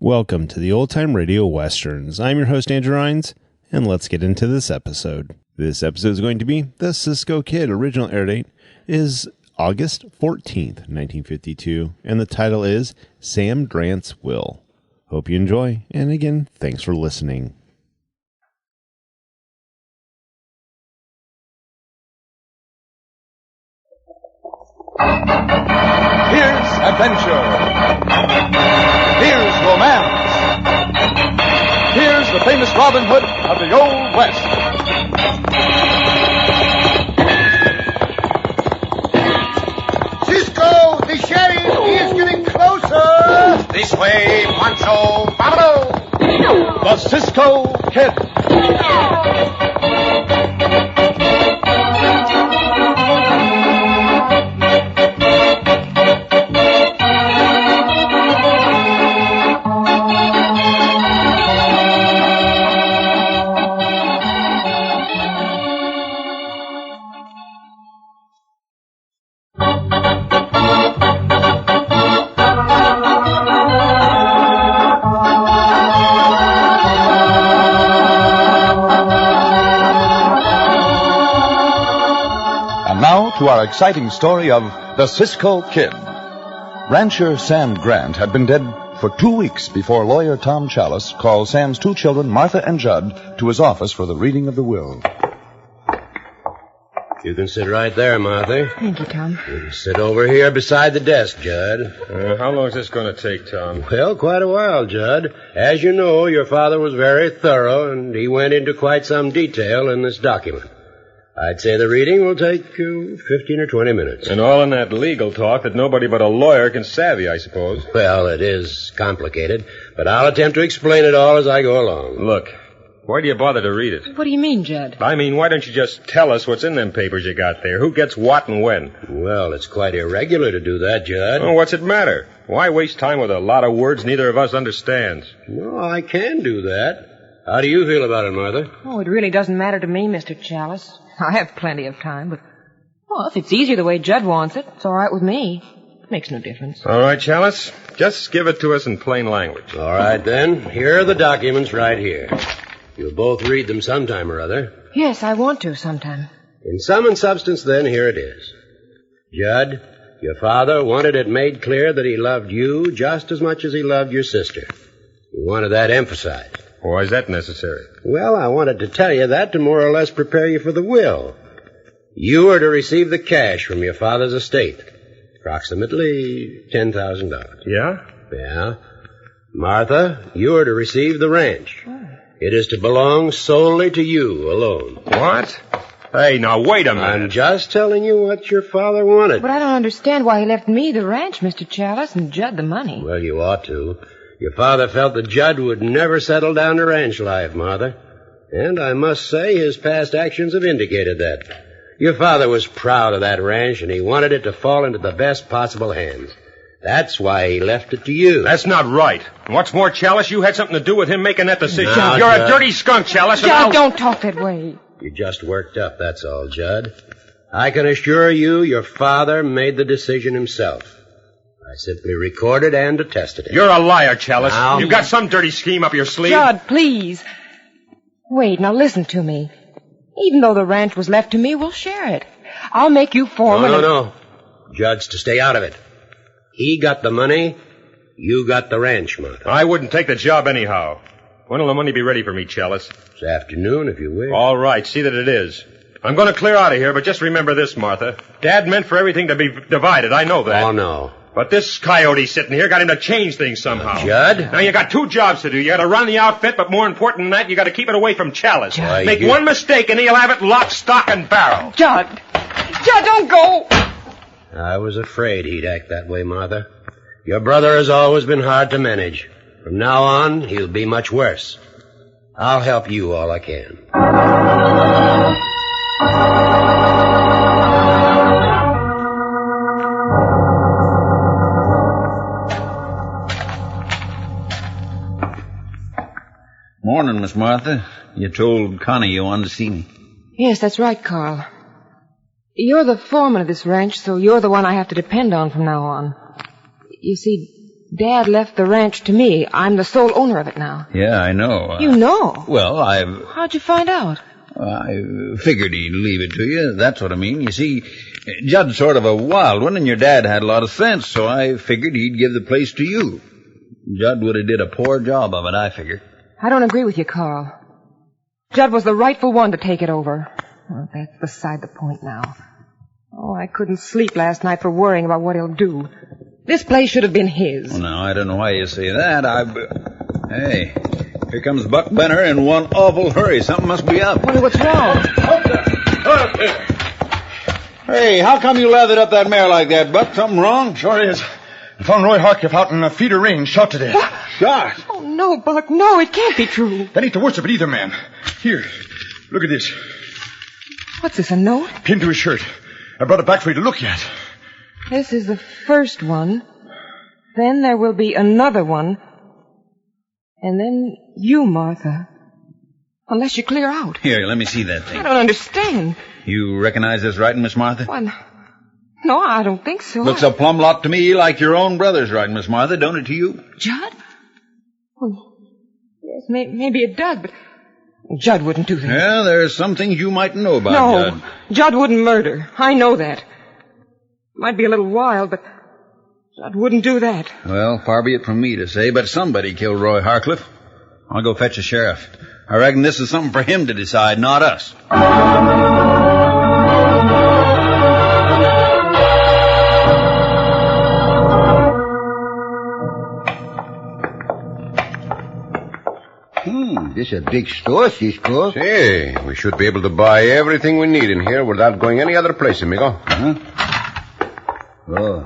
Welcome to the Old Time Radio Westerns. I'm your host, Andrew Rhynes, and let's get into this episode. This episode is going to be the Cisco Kid. Original air date is August 14th, 1952, and the title is Sam Grant's Will. Hope you enjoy, and again, thanks for listening. Here's adventure. Here's romance. Here's the famous Robin Hood of the Old West. Cisco, the sheriff, he is getting closer. This way, Poncho, Pablo. The Cisco Kid. To our exciting story of the Cisco Kid. Rancher Sam Grant had been dead for 2 weeks before lawyer Tom Chalice called Sam's two children, Martha and Judd, to his office for the reading of the will. You can sit right there, Martha. Thank you, Tom. You can sit over here beside the desk, Judd. How long is this going to take, Tom? Well, quite a while, Judd. As you know, your father was very thorough, and he went into quite some detail in this document. I'd say the reading will take 15 or 20 minutes. And all in that legal talk that nobody but a lawyer can savvy, I suppose. Well, it is complicated, but I'll attempt to explain it all as I go along. Look, why do you bother to read it? What do you mean, Judd? I mean, why don't you just tell us what's in them papers you got there? Who gets what and when? Well, it's quite irregular to do that, Judd. Oh, what's it matter? Why waste time with a lot of words neither of us understands? No, I can do that. How do you feel about it, Martha? Oh, it really doesn't matter to me, Mr. Chalice. I have plenty of time, but, well, if it's easier the way Judd wants it, it's all right with me. It makes no difference. All right, Chalice. Just give it to us in plain language. All right, then. Here are the documents right here. You'll both read them sometime or other. Yes, I want to sometime. In sum and substance, then, here it is. Judd, your father wanted it made clear that he loved you just as much as he loved your sister. He wanted that emphasized. Why is that necessary? Well, I wanted to tell you that to more or less prepare you for the will. You are to receive the cash from your father's estate. Approximately $10,000. Yeah? Yeah. Martha, you are to receive the ranch. It is to belong solely to you alone. What? Hey, now, wait a minute. I'm just telling you what your father wanted. But I don't understand why he left me the ranch, Mr. Chalice, and Judd the money. Well, you ought to. Your father felt that Judd would never settle down to ranch life, Martha. And I must say his past actions have indicated that. Your father was proud of that ranch, and he wanted it to fall into the best possible hands. That's why he left it to you. That's not right. And what's more, Chalice, you had something to do with him making that decision. Now, You're Judd. a dirty skunk, Chalice. Judd, don't talk that way. You're just worked up, that's all, Judd. I can assure you your father made the decision himself. I simply recorded and attested it. You're a liar, Chalice. Now, You've got some dirty scheme up your sleeve. Judd, please. Wait, now listen to me. Even though the ranch was left to me, we'll share it. I'll make you foreman. No. Judd's to stay out of it. He got the money. You got the ranch, Martha. I wouldn't take the job anyhow. When will the money be ready for me, Chalice? This afternoon, if you wish. All right, see that it is. I'm going to clear out of here, but just remember this, Martha. Dad meant for everything to be divided. I know that. Oh, no. But this coyote sitting here got him to change things somehow. Judd? Now, you got two jobs to do. You got to run the outfit, but more important than that, you got to keep it away from Chalice. Judd. Make one mistake, and he'll have it lock, stock, and barrel. Judd! Judd, don't go! I was afraid he'd act that way, Martha. Your brother has always been hard to manage. From now on, he'll be much worse. I'll help you all I can. Morning, Miss Martha. You told Connie you wanted to see me. Yes, that's right, Carl. You're the foreman of this ranch, so you're the one I have to depend on from now on. You see, Dad left the ranch to me. I'm the sole owner of it now. Yeah, I know. You know? Well, How'd you find out? I figured he'd leave it to you. That's what I mean. You see, Judd's sort of a wild one, and your dad had a lot of sense, so I figured he'd give the place to you. Judd would have did a poor job of it, I figure. I don't agree with you, Carl. Judd was the rightful one to take it over. Well, that's beside the point now. Oh, I couldn't sleep last night for worrying about what he'll do. This place should have been his. Well, now, I don't know why you say that. Hey, here comes Buck Benner in one awful hurry. Something must be up. Wonder what's wrong. Hey, how come you lathered up that mare like that, Buck? Something wrong? Sure is. I found Roy Harcliffe out in Feeder Range, shot to death. What? Shot? Oh, no, Buck, no, it can't be true. That ain't the worst of it either, ma'am. Here, look at this. What's this, a note? Pinned to his shirt. I brought it back for you to look at. This is the first one. Then there will be another one. And then you, Martha. Unless you clear out. Here, let me see that I thing. don't understand. You recognize this writing, Miss Martha? Well, no, I don't think so. Looks a plumb lot to me like your own brother's writing, Miss Martha, don't it to you? Judd? Well, yes, maybe it does, but Judd wouldn't do that. Well, there's some things you might know about No, Judd. Judd wouldn't murder. I know that. Might be a little wild, but Judd wouldn't do that. Well, far be it from me to say, but somebody killed Roy Harcliffe. I'll go fetch a sheriff. I reckon this is something for him to decide, not us. This is a big store, Cisco. Hey, we should be able to buy everything we need in here without going any other place, amigo. Huh? Oh,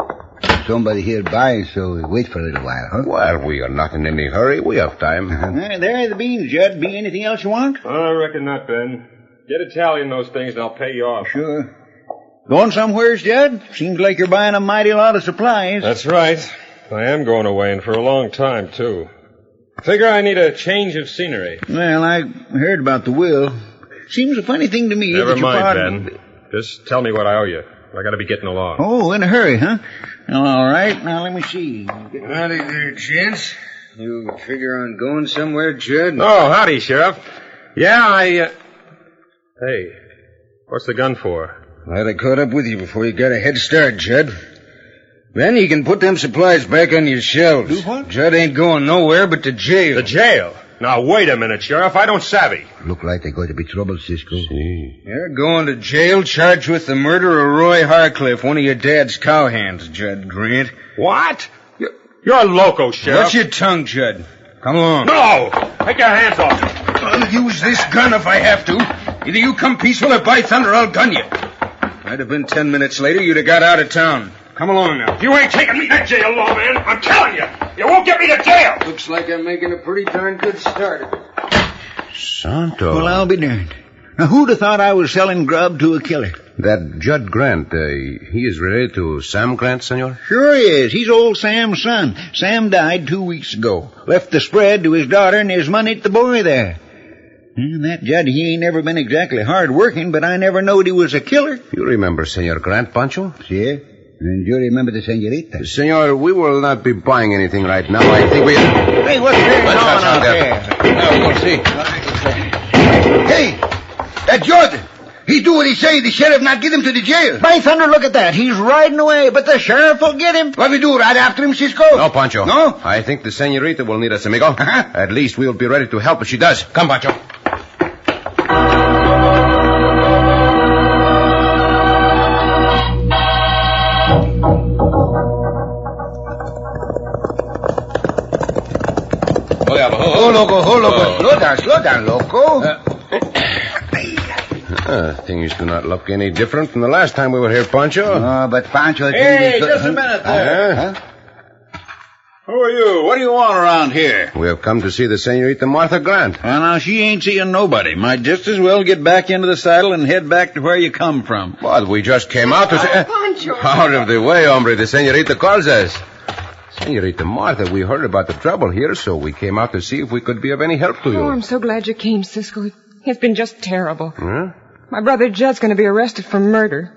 somebody here buying, so we wait for a little while, huh? Well, we are not in any hurry. We have time. There are the beans, Judd. Be anything else you want? I reckon not, Ben. Get a tally on those things and I'll pay you off. Sure. Going somewheres, Judd? Seems like you're buying a mighty lot of supplies. That's right. I am going away, and for a long time, too. Figure I need a change of scenery. Well, I heard about the will. Seems a funny thing to me. Never that your mind, father... Ben. Just tell me what I owe you. I gotta be getting along. Oh, in a hurry, huh? Well, all right. Now, let me see. Howdy there, gents. You figure on going somewhere, Judd? Oh, howdy, Sheriff. Yeah, Hey, what's the gun for? Glad I caught up with you before you got a head start, Judd. Then you can put them supplies back on your shelves. Do what? Judd ain't going nowhere but to jail. The jail? Now, wait a minute, Sheriff. I don't savvy. Look like there's going to be trouble, Cisco. You're going to jail charged with the murder of Roy Harcliffe, one of your dad's cowhands, Judd Grant. What? You're loco, Sheriff. Watch your tongue, Judd. Come along. No! Take your hands off me. I'll use this gun if I have to. Either you come peaceful or by thunder, I'll gun you. Might have been 10 minutes later, you'd have got out of town. Come along now. You ain't taking me to jail, lawman. I'm telling you. You won't get me to jail. Looks like I'm making a pretty darn good start of it. Santo. Well, I'll be darned. Now, who'd have thought I was selling grub to a killer? That Judd Grant, he is related to Sam Grant, senor? Sure he is. He's old Sam's son. Sam died 2 weeks ago. Left the spread to his daughter and his money to the boy there. And that Judd, he ain't never been exactly hard-working, but I never knowed he was a killer. You remember Senor Grant, Poncho? See? And you remember the senorita? Senor, we will not be buying anything right now. I think we... Hey, what's going on out there? Now, we'll see. Hey! That Judd! He do what he say. The sheriff not get him to the jail. By thunder, look at that. He's riding away, but the sheriff will get him. What we do, right after him, Cisco? No, Poncho. No? I think the senorita will need us, amigo. Uh-huh. At least we'll be ready to help if she does. Come, Poncho. Oh, loco. Slow down, loco. Things do not look any different from the last time we were here, Poncho. Oh, but Poncho... Hey, just a minute there. Huh? Who are you? What do you want around here? We have come to see the senorita Martha Grant. Well, now, she ain't seeing nobody. Might just as well get back into the saddle and head back to where you come from. But we just came out to say... Poncho! Out of the way, hombre. The senorita calls us. Senorita Martha, we heard about the trouble here, so we came out to see if we could be of any help to you. Oh, I'm so glad you came, Cisco. It's been just terrible. Huh? My brother Judd's going to be arrested for murder.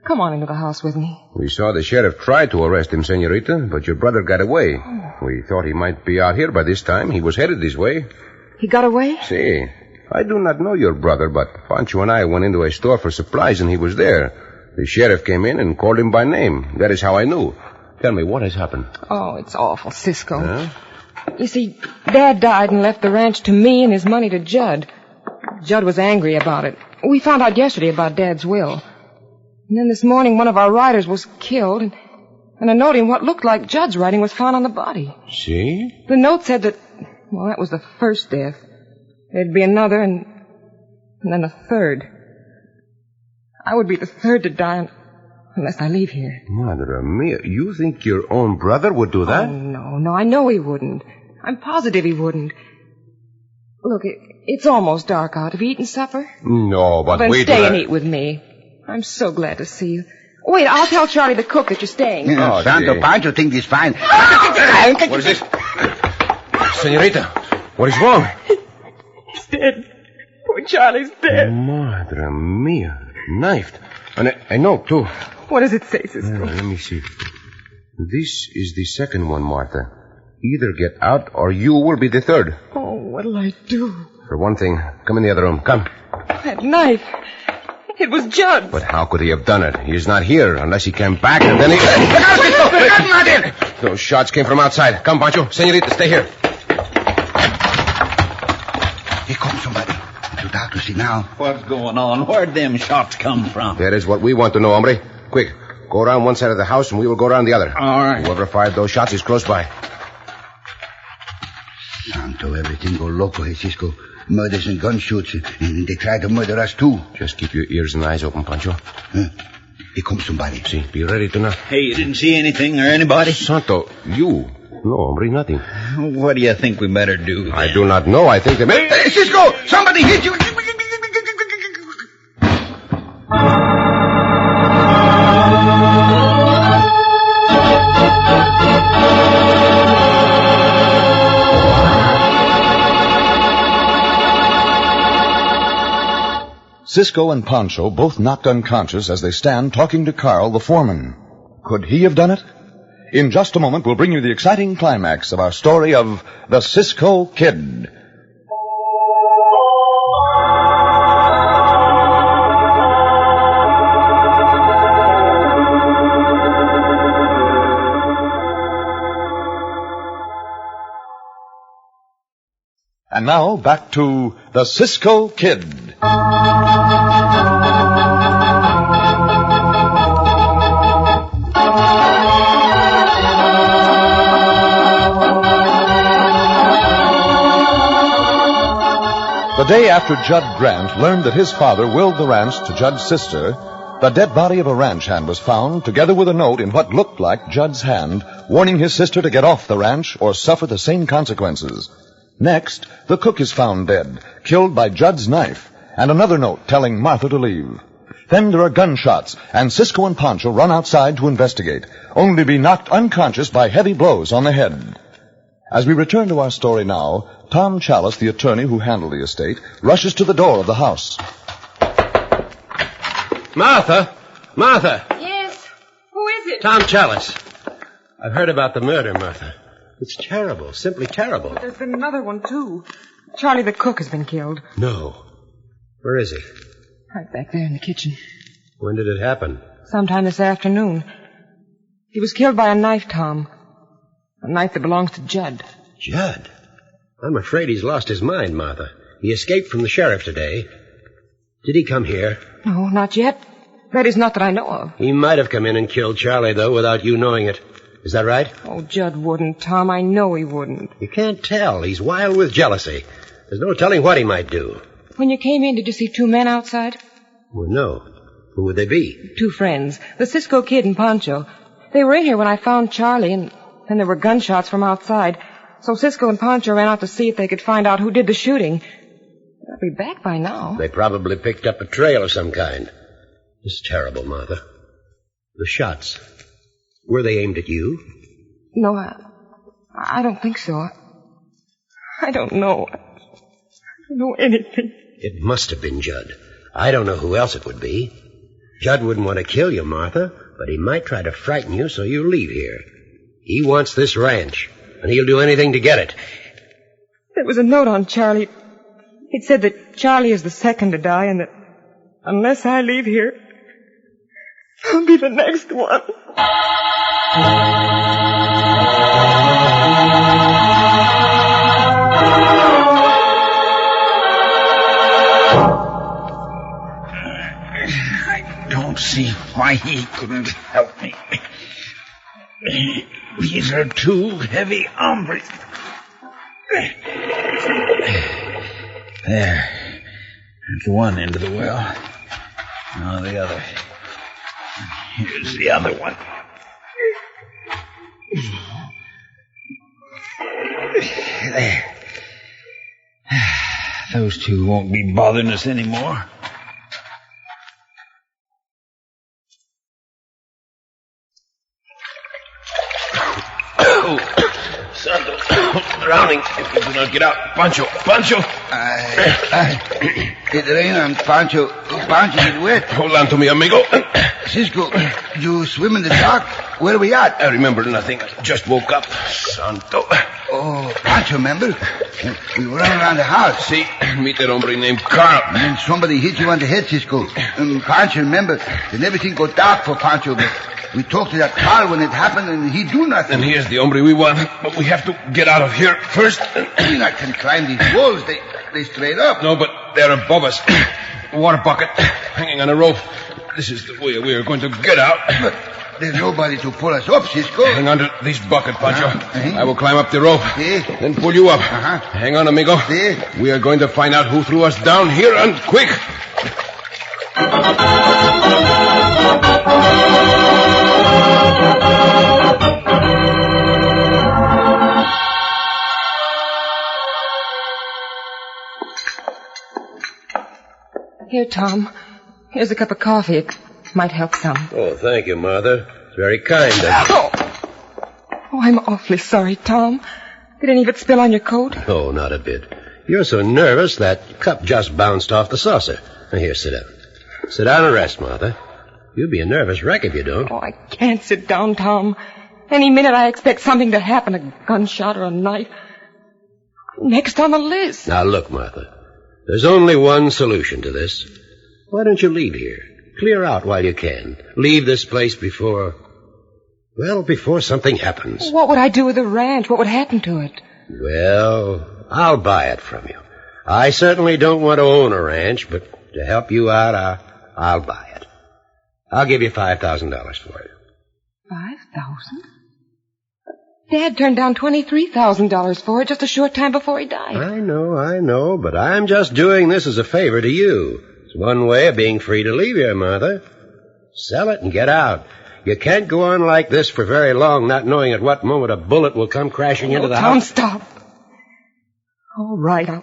Come on into the house with me. We saw the sheriff try to arrest him, senorita, but your brother got away. We thought he might be out here by this time. He was headed this way. He got away? See, I do not know your brother, but Poncho and I went into a store for supplies, and he was there. The sheriff came in and called him by name. That is how I knew. Tell me, what has happened? Oh, it's awful, Cisco. Huh? You see, Dad died and left the ranch to me and his money to Judd. Judd was angry about it. We found out yesterday about Dad's will. And then this morning, one of our riders was killed, and a note in what looked like Judd's writing was found on the body. See? The note said that, well, that was the first death. There'd be another, and then a third. I would be the third to die unless I leave here. Madre mia, you think your own brother would do that? Oh, no, I know he wouldn't. I'm positive he wouldn't. Look, it's almost dark out. Have you eaten supper? No, but then wait. Stay and eat with me. I'm so glad to see you. Wait, I'll tell Charlie the cook that you're staying. Santo Pancho think this fine. What is this? Senorita, what is wrong? He's dead. Poor Charlie's dead. Madre mia. Knifed. And a note, too. What does it say, Cisco? Let me see. This is the second one, Martha. Either get out or you will be the third. Oh, what'll I do? For one thing, come in the other room. Come. That knife. It was Judd. But how could he have done it? He is not here unless he came back and then he... Those shots came from outside. Come, Poncho. Senorita, stay here. Here comes somebody. Too dark to see now. What's going on? Where'd them shots come from? That is what we want to know, hombre. Quick, go around one side of the house and we will go around the other. All right. Whoever fired those shots is close by. Santo, everything go loco, hey, Cisco. Murders and gunshoots, and they try to murder us, too. Just keep your ears and eyes open, Poncho. Here comes somebody. See, be ready to knock. Hey, you didn't see anything or anybody? Santo, you. No, hombre, nothing. What do you think we better do, then? I do not know. I think they may... Hey, Cisco! Somebody hit you! Cisco and Poncho both knocked unconscious as they stand talking to Carl, the foreman. Could he have done it? In just a moment, we'll bring you the exciting climax of our story of the Cisco Kid. And now, back to the Cisco Kid. The day after Judd Grant learned that his father willed the ranch to Judd's sister, the dead body of a ranch hand was found, together with a note in what looked like Judd's hand, warning his sister to get off the ranch or suffer the same consequences. Next, the cook is found dead, killed by Judd's knife, and another note telling Martha to leave. Then there are gunshots, and Cisco and Poncho run outside to investigate, only to be knocked unconscious by heavy blows on the head. As we return to our story now, Tom Chalice, the attorney who handled the estate, rushes to the door of the house. Martha! Martha! Yes? Who is it? Tom Chalice. I've heard about the murder, Martha. It's terrible, simply terrible. But there's been another one, too. Charlie the cook has been killed. No. Where is he? Right back there in the kitchen. When did it happen? Sometime this afternoon. He was killed by a knife, Tom. A knife that belongs to Judd. Judd? I'm afraid he's lost his mind, Martha. He escaped from the sheriff today. Did he come here? No, not yet. That is not that I know of. He might have come in and killed Charlie, though, without you knowing it. Is that right? Oh, Judd wouldn't, Tom. I know he wouldn't. You can't tell. He's wild with jealousy. There's no telling what he might do. When you came in, did you see two men outside? Well, no. Who would they be? Two friends. The Cisco Kid and Poncho. They were in here when I found Charlie, and then there were gunshots from outside. So Cisco and Poncho ran out to see if they could find out who did the shooting. They'll be back by now. They probably picked up a trail of some kind. It's terrible, Martha. The shots. Were they aimed at you? No, I don't think so. I don't know. I don't know anything. It must have been Judd. I don't know who else it would be. Judd wouldn't want to kill you, Martha, but he might try to frighten you so you leave here. He wants this ranch, and he'll do anything to get it. There was a note on Charlie. It said that Charlie is the second to die and that unless I leave here, I'll be the next one. I don't see why he couldn't help me. These are two heavy hombres. There. That's one end of the well. Now the other. Here's the other one. There. Those two won't be bothering us anymore. Drowning if you do not get out. Poncho! It rain on Poncho. Poncho is wet. Hold on to me, amigo. Cisco, you swim in the dark? Where are we at? I remember nothing. I just woke up. Santo. Oh, Poncho, remember? We were running around the house. See, meet that hombre named Carl. And then somebody hit you on the head, Cisco. Poncho, remember, then everything go dark for Poncho, but we talked to that Carl when it happened, and he do nothing. And here's the hombre we want, but we have to get out of here first. We not can climb these walls. They straight up. No, but they're above us. Water bucket hanging on a rope. This is the way we are going to get out. But there's nobody to pull us up, Cisco. Hang on to this bucket, Poncho. Uh-huh. I will climb up the rope. Then pull you up. Hang on, amigo. We are going to find out who threw us down here, and quick. Here, Tom. Here's a cup of coffee. It might help some. Oh, thank you, Martha. It's very kind of you. Oh, I'm awfully sorry, Tom. Did any of it spill on your coat? Oh, not a bit. You're so nervous that cup just bounced off the saucer. Now, here, sit down. Sit down and rest, Martha. You'll be a nervous wreck if you don't. Oh, I can't sit down, Tom. Any minute I expect something to happen, a gunshot or a knife. Next on the list. Now, look, Martha. There's only one solution to this. Why don't you leave here? Clear out while you can. Leave this place before something happens. What would I do with the ranch? What would happen to it? Well, I'll buy it from you. I certainly don't want to own a ranch, but to help you out, I'll buy it. I'll give you $5,000 for it. $5,000? Dad turned down $23,000 for it just a short time before he died. I know, but I'm just doing this as a favor to you. It's one way of being free to leave here, Martha. Sell it and get out. You can't go on like this for very long, not knowing at what moment a bullet will come crashing into the Tom, house. Stop. All right,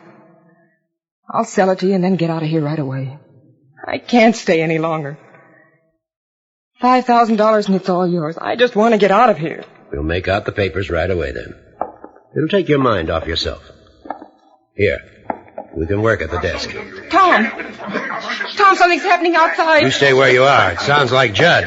I'll sell it to you and then get out of here right away. I can't stay any longer. $5,000 and it's all yours. I just want to get out of here. We'll make out the papers right away, then. It'll take your mind off yourself. Here. We can work at the desk. Tom, something's happening outside. You stay where you are. It sounds like Judd.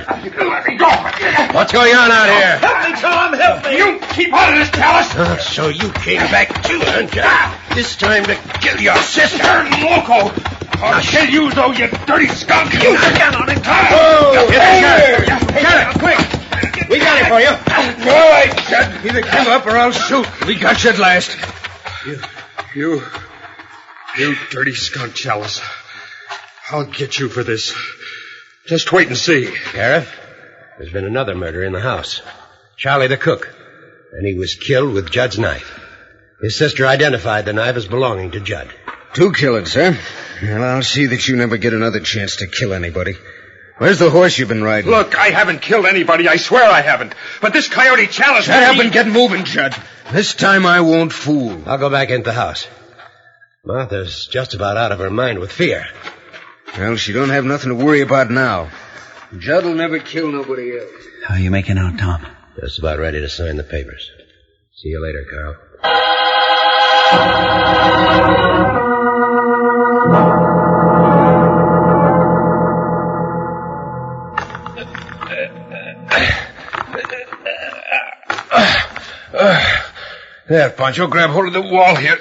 What's going on out here? Help me, Tom, help me. You keep out of this, Callus. So you came back too, huh, Judd? This time to kill your sister. Loco. I'll kill you, though, you dirty skunk. You get down on it, Tom. Whoa! Sheriff, quick. We got it for you. All right, Judd. Either give up or I'll shoot. We got you at last. You dirty skunk, Chalice. I'll get you for this. Just wait and see. Sheriff, there's been another murder in the house. Charlie the cook. And he was killed with Judd's knife. His sister identified the knife as belonging to Judd. 2 killings, huh? Well, I'll see that you never get another chance to kill anybody. Where's the horse you've been riding? Look, I haven't killed anybody. I swear I haven't. But this coyote Chalice... Shut up and get moving, Judd. This time I won't fool. I'll go back into the house. Martha's just about out of her mind with fear. Well, she don't have nothing to worry about now. Judd'll never kill nobody else. How are you making out, Tom? Just about ready to sign the papers. See you later, Carl. There, Poncho, grab hold of the wall here.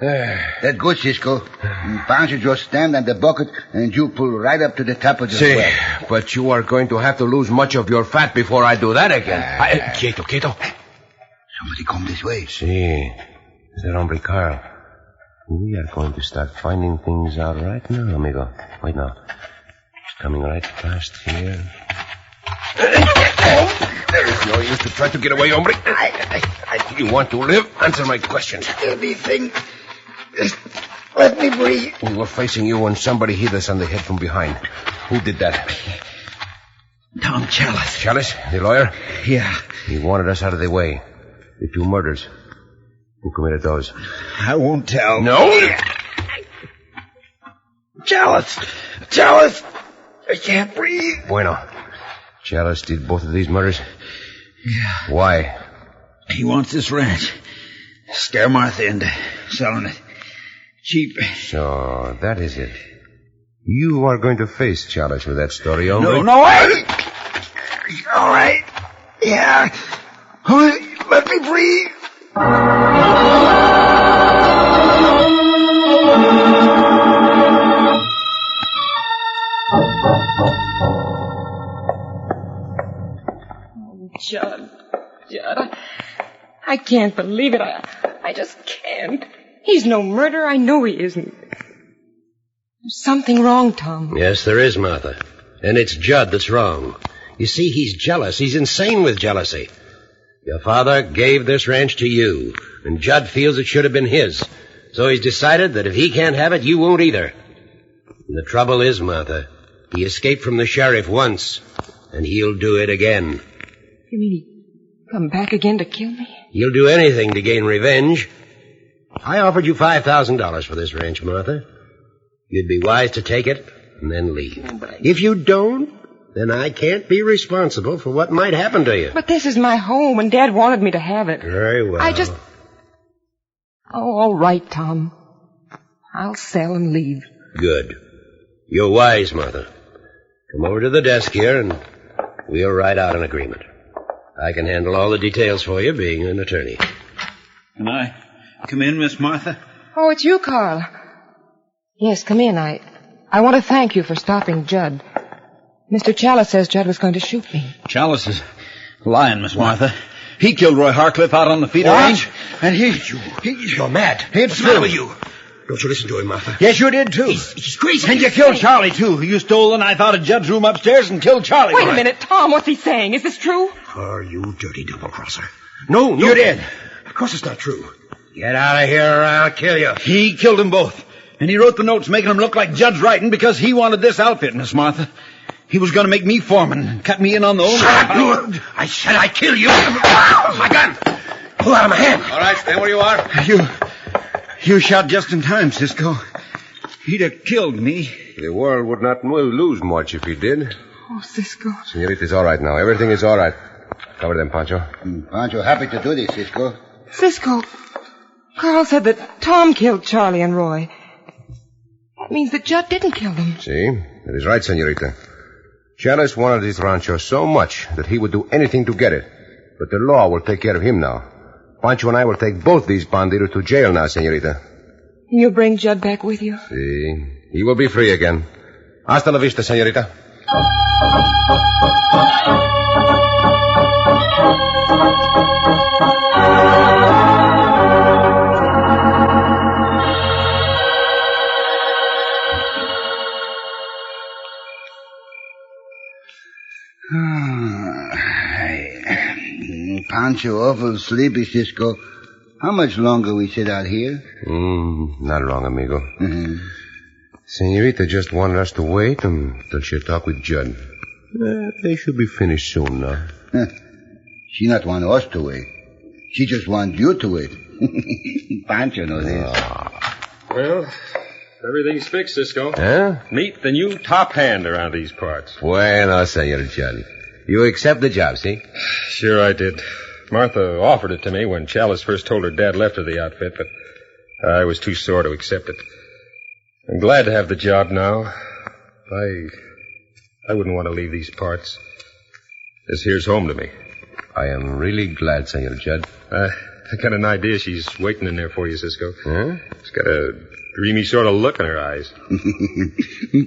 That's good, Cisco. Poncho just stand on the bucket and you pull right up to the top of the well. But you are going to have to lose much of your fat before I do that again. Quieto. Somebody come this way. See, it's that hombre Carl. We are going to start finding things out right now, amigo. Wait now. It's coming right past here. There is no use to try to get away, hombre. You want to live? Answer my questions. Everything. Just let me breathe. We were facing you when somebody hit us on the head from behind. Who did that? Tom Chalice. Chalice, the lawyer? Yeah. He wanted us out of the way. The 2 murders. Who committed those? I won't tell. No? Chalice! I can't breathe. Bueno. Chalice did both of these murders? Yeah. Why? He wants this ranch. Scare Martha into selling it cheap. So, that is it. You are going to face Chalice with that story, hombre. No, all right. Yeah. Let me breathe. Judd, I can't believe it. I just can't. He's no murderer. I know he isn't. There's something wrong, Tom. Yes, there is, Martha. And it's Judd that's wrong. You see, he's jealous. He's insane with jealousy. Your father gave this ranch to you, and Judd feels it should have been his. So he's decided that if he can't have it, you won't either. And the trouble is, Martha, he escaped from the sheriff once, and he'll do it again. You mean he'd come back again to kill me? He'll do anything to gain revenge. I offered you $5,000 for this ranch, Martha. You'd be wise to take it and then leave. If you don't, then I can't be responsible for what might happen to you. But this is my home, and Dad wanted me to have it. Very well. Oh, all right, Tom. I'll sell and leave. Good. You're wise, Martha. Come over to the desk here, and we'll write out an agreement. I can handle all the details for you, being an attorney. Can I come in, Miss Martha? Oh, it's you, Carl. Yes, come in. I want to thank you for stopping Judd. Mr. Chalice says Judd was going to shoot me. Chalice is lying, Miss Martha. He killed Roy Harcliffe out on the feeder range. And You're mad. It's What's the matter true. with you? Don't you listen to him, Martha. Yes, you did, too. He's crazy. And you killed Charlie, too. You stole the knife out of Judd's room upstairs and killed Charlie. Wait a minute, Tom. What's he saying? Is this true? Are you dirty double-crosser? No. You did. Of course it's not true. Get out of here or I'll kill you. He killed them both. And he wrote the notes making them look like Judd's writing because he wanted this outfit, Miss Martha. He was going to make me foreman and cut me in on the old... Shut up, you! I said I'd kill you. My gun! Pull out of my hand. All right, stand where you are. You shot just in time, Cisco. He'd have killed me. The world would not lose much if he did. Oh, Cisco. Senorita's all right now. Everything is all right. Cover them, Poncho. Poncho, happy to do this, Cisco. Cisco. Carl said that Tom killed Charlie and Roy. That means that Judd didn't kill them. See? That is right, Senorita. Chalice wanted this rancho so much that he would do anything to get it. But the law will take care of him now. Poncho and I will take both these bandidos to jail now, Senorita. You'll bring Judd back with you? See? He will be free again. Hasta la vista, Senorita. Poncho awful sleepy, Cisco. How much longer we sit out here? Not long, amigo. Senorita just wanted us to wait until she talk with Judd. They should be finished soon now. She not want us to wait. She just want you to wait. Poncho knows this. Well, everything's fixed, Cisco. Huh? Meet the new top hand around these parts. Bueno, Senor Judd. You accept the job, see? Sure I did. Martha offered it to me when Chalice first told her Dad left her the outfit, but I was too sore to accept it. I'm glad to have the job now. I wouldn't want to leave these parts. This here's home to me. I am really glad, Senor Judd. I got an idea she's waiting in there for you, Cisco. Huh? She's got a dreamy sort of look in her eyes.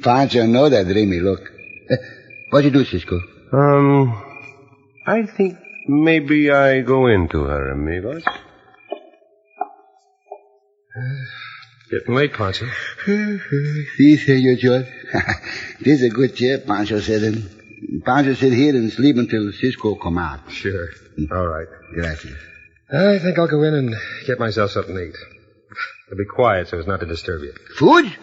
Poncho know that dreamy look. What you do, Cisco? I think maybe I go into her, amigos. Getting late, Poncho. See, Senor George. This is a good chair, Poncho said. And Poncho sit here and sleep until Cisco come out. Sure. All right. Gracias. I think I'll go in and get myself something to eat. I'll be quiet so as not to disturb you. Food?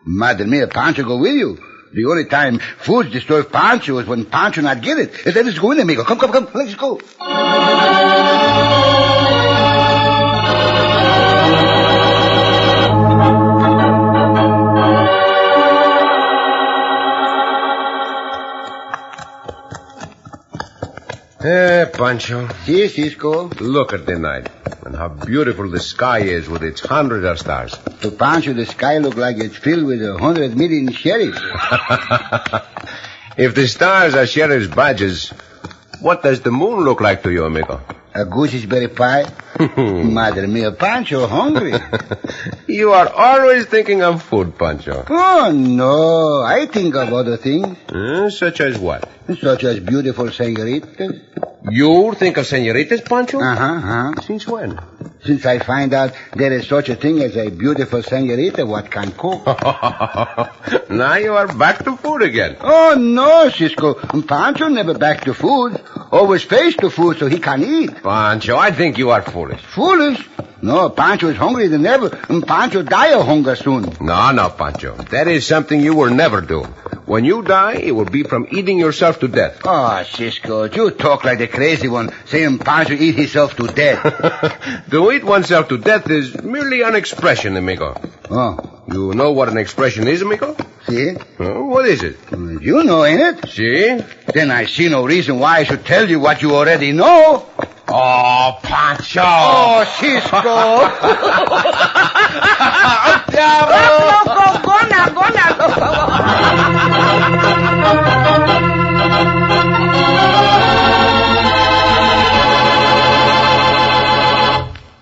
Madre mia, Poncho go with you. The only time food disturbs Poncho is when Poncho not get it. Let us go in, amigo. Come. Let's go. Poncho. See, Cisco. Look at the night and how beautiful the sky is with its hundreds of stars. To Poncho, the sky look like it's filled with 100 million sheriffs. If the stars are sheriff's badges, what does the moon look like to you, amigo? A gooseberry pie? Madre mia, Poncho hungry. You are always thinking of food, Poncho. Oh, no. I think of other things. Such as what? Such as beautiful senoritas. You think of senoritas, Poncho? Uh-huh. Since when? Since I find out there is such a thing as a beautiful senorita what can cook. Now you are back to food again. Oh, no, Cisco. Poncho never back to food. Always face to food so he can eat. Poncho, I think you are foolish. Foolish? No, Poncho is hungry than ever. Poncho die of hunger soon. No, Poncho. That is something you will never do. When you die, it will be from eating yourself to death. Oh, Cisco, you talk like the crazy one, saying Poncho eat himself to death. To eat oneself to death is merely an expression, amigo. Oh. You know what an expression is, amigo? See? What is it? You know, ain't it? See? Then I see no reason why I should tell you what you already know. Oh, Poncho! Oh, Cisco!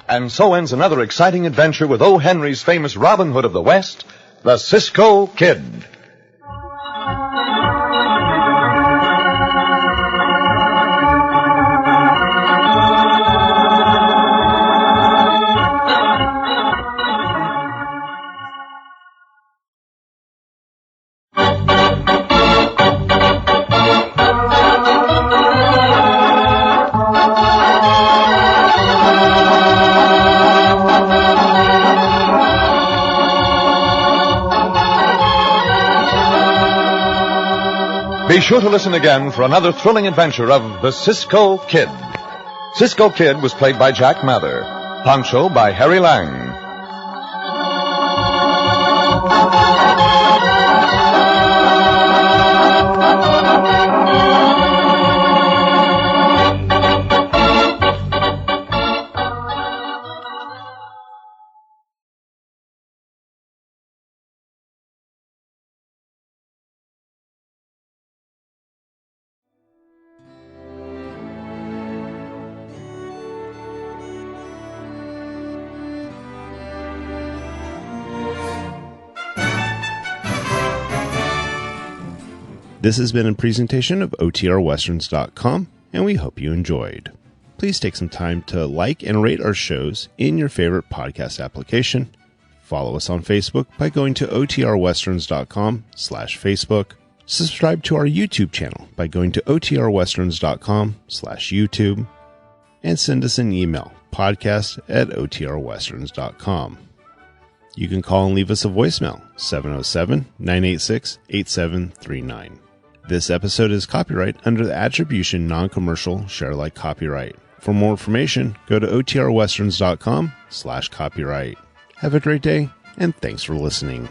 And so ends another exciting adventure with O. Henry's famous Robin Hood of the West, the Cisco Kid. Be sure to listen again for another thrilling adventure of the Cisco Kid. Cisco Kid was played by Jack Mather. Poncho by Harry Lang. This has been a presentation of OTRWesterns.com, and we hope you enjoyed. Please take some time to like and rate our shows in your favorite podcast application. Follow us on Facebook by going to OTRWesterns.com/Facebook. Subscribe to our YouTube channel by going to OTRWesterns.com/YouTube. And send us an email, podcast@OTRWesterns.com. You can call and leave us a voicemail, 707-986-8739. This episode is copyright under the Attribution Non-Commercial Share-alike copyright. For more information, go to OTRWesterns.com/copyright. Have a great day, and thanks for listening.